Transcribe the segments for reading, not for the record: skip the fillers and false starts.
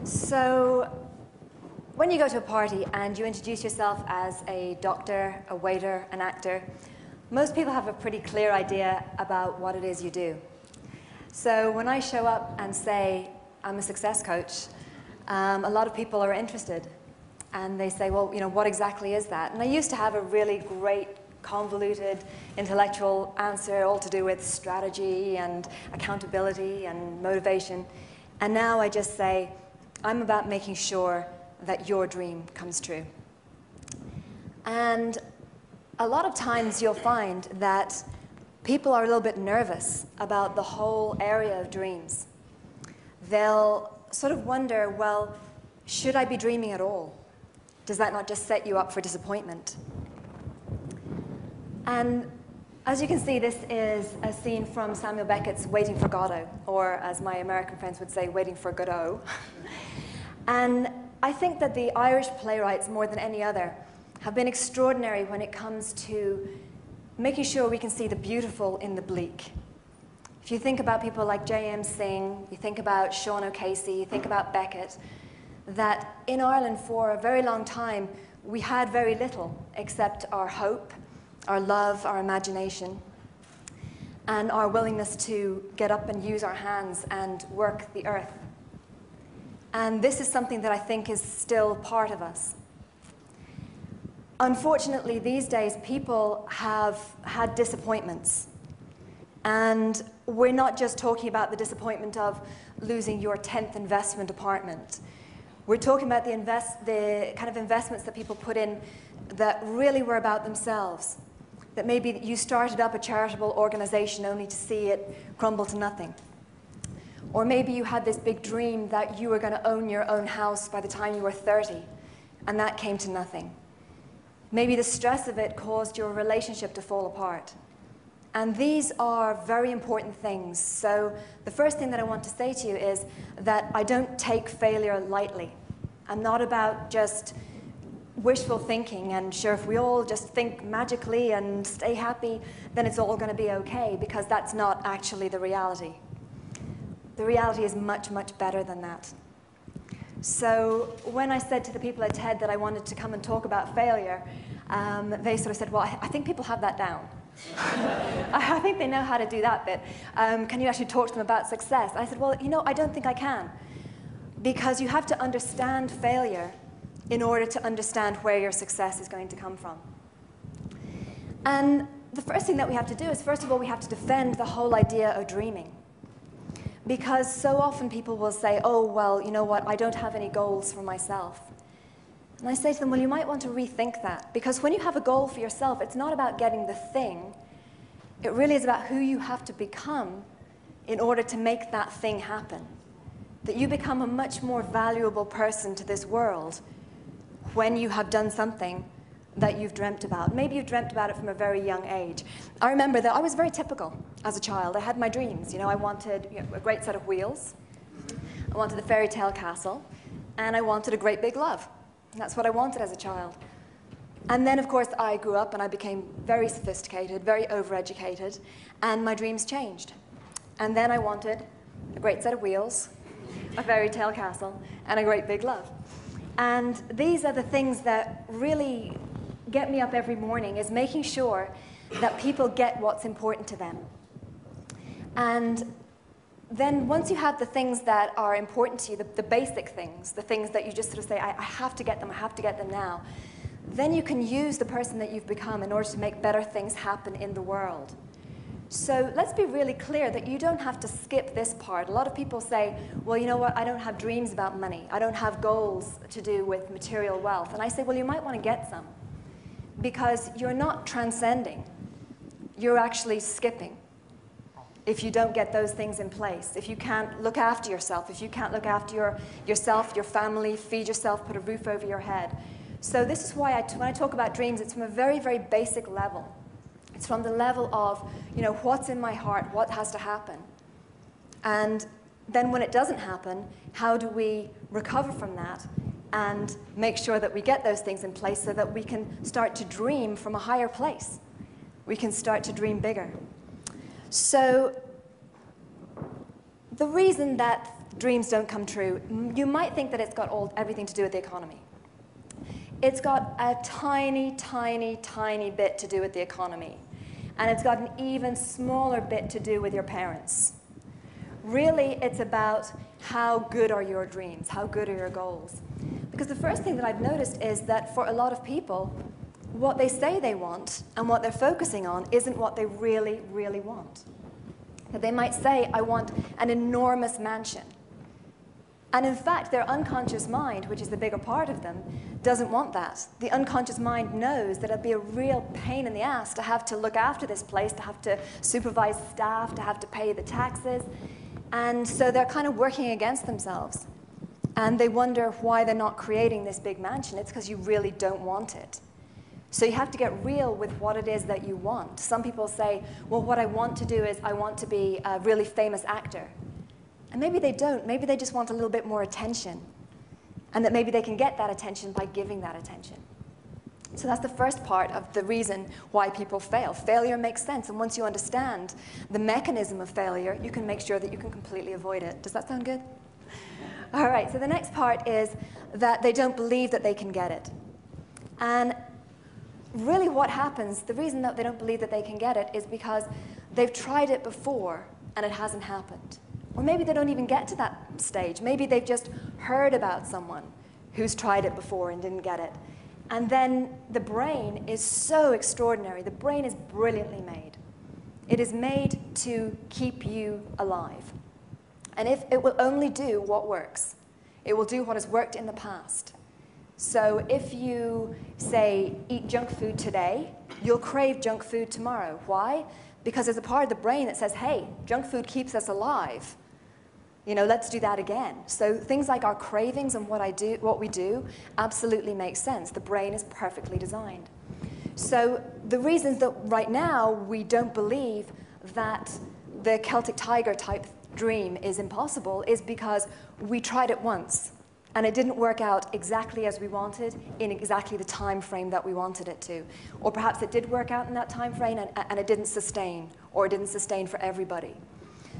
So when you go to a party and you introduce yourself as a doctor, a waiter, an actor, most people have a pretty clear idea about what it is you do. So when I show up and say I'm a success coach, a lot of people are interested. And they say, well, you know, what exactly is that? And I used to have a really great, convoluted, intellectual answer, all to do with strategy and accountability and motivation. And now I just say, I'm about making sure that your dream comes true. And a lot of times you'll find that people are a little bit nervous about the whole area of dreams. They'll sort of wonder, well, should I be dreaming at all? Does that not just set you up for disappointment? And as you can see, this is a scene from Samuel Beckett's Waiting for Godot, or as my American friends would say, Waiting for Godot. And I think that the Irish playwrights, more than any other, have been extraordinary when it comes to making sure we can see the beautiful in the bleak. If you think about people like J.M. Singh, you think about Sean O'Casey, you think about Beckett, that in Ireland for a very long time we had very little except our hope, our love, our imagination, and our willingness to get up and use our hands and work the earth. And this is something that I think is still part of us. Unfortunately, these days, people have had disappointments. And we're not just talking about the disappointment of losing your 10th investment apartment. We're talking about the kind of investments that people put in that really were about themselves. That maybe you started up a charitable organization only to see it crumble to nothing. Or maybe you had this big dream that you were going to own your own house by the time you were 30, and that came to nothing. Maybe the stress of it caused your relationship to fall apart. And these are very important things. So the first thing that I want to say to you is that I don't take failure lightly. I'm not about just wishful thinking and sure, if we all just think magically and stay happy, then it's all going to be okay, because that's not actually the reality. The reality is much, much better than that. So when I said to the people at TED that I wanted to come and talk about failure, they sort of said, well, I think people have that down. I think they know how to do that bit. Can you actually talk to them about success? I said, well, you know, I don't think I can. Because you have to understand failure in order to understand where your success is going to come from. And the first thing that we have to do is, first of all, we have to defend the whole idea of dreaming. Because so often people will say, oh, well, you know what, I don't have any goals for myself. And I say to them, well, you might want to rethink that. Because when you have a goal for yourself, it's not about getting the thing. It really is about who you have to become in order to make that thing happen. That you become a much more valuable person to this world when you have done something that you've dreamt about. Maybe you've dreamt about it from a very young age. I remember that I was very typical as a child. I had my dreams. You know, I wanted a great set of wheels. I wanted a fairy tale castle. And I wanted a great big love. And that's what I wanted as a child. And then, of course, I grew up and I became very sophisticated, very overeducated, and my dreams changed. And then I wanted a great set of wheels, a fairy tale castle, and a great big love. And these are the things that really get me up every morning, is making sure that people get what's important to them. And then once you have the things that are important to you, the basic things, the things that you just sort of say, I have to get them, I have to get them now, then you can use the person that you've become in order to make better things happen in the world. So let's be really clear that you don't have to skip this part. A lot of people say, well, you know what, I don't have dreams about money. I don't have goals to do with material wealth. And I say, well, you might want to get some, because you're not transcending. You're actually skipping if you don't get those things in place. If you can't look after yourself, if you can't look after yourself, your family, feed yourself, put a roof over your head. So this is why when I talk about dreams, it's from a very, very basic level. It's from the level of, you know, what's in my heart, what has to happen. And then when it doesn't happen, how do we recover from that and make sure that we get those things in place so that we can start to dream from a higher place. We can start to dream bigger. So the reason that dreams don't come true, you might think that it's got everything to do with the economy. It's got a tiny, tiny, tiny bit to do with the economy. And it's got an even smaller bit to do with your parents. Really, it's about how good are your dreams, how good are your goals. Because the first thing that I've noticed is that for a lot of people, what they say they want and what they're focusing on isn't what they really, really want. That they might say, I want an enormous mansion. And in fact, their unconscious mind, which is the bigger part of them, doesn't want that. The unconscious mind knows that it'd be a real pain in the ass to have to look after this place, to have to supervise staff, to have to pay the taxes. And so they're kind of working against themselves. And they wonder why they're not creating this big mansion. It's because you really don't want it. So you have to get real with what it is that you want. Some people say, well, what I want to do is I want to be a really famous actor. And maybe they don't. Maybe they just want a little bit more attention. And that maybe they can get that attention by giving that attention. So that's the first part of the reason why people fail. Failure makes sense. And once you understand the mechanism of failure, you can make sure that you can completely avoid it. Does that sound good? All right, so the next part is that they don't believe that they can get it. And really what happens, the reason that they don't believe that they can get it is because they've tried it before and it hasn't happened. Or maybe they don't even get to that stage. Maybe they've just heard about someone who's tried it before and didn't get it. And then the brain is so extraordinary. The brain is brilliantly made. It is made to keep you alive. And if it will only do what works, it will do what has worked in the past. So if you, say, eat junk food today, you'll crave junk food tomorrow. Why? Because there's a part of the brain that says, hey, junk food keeps us alive. You know, let's do that again. So things like our cravings and what we do absolutely makes sense. The brain is perfectly designed. So the reasons that right now we don't believe that the Celtic tiger type dream is impossible is because we tried it once and it didn't work out exactly as we wanted in exactly the time frame that we wanted it to. Or perhaps it did work out in that time frame and it didn't sustain, or it didn't sustain for everybody.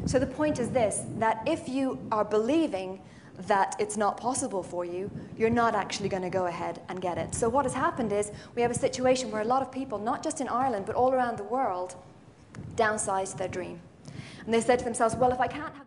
So the point is this, that if you are believing that it's not possible for you, you're not actually going to go ahead and get it. So what has happened is we have a situation where a lot of people, not just in Ireland, but all around the world, downsized their dream. And they said to themselves, well, if I can't have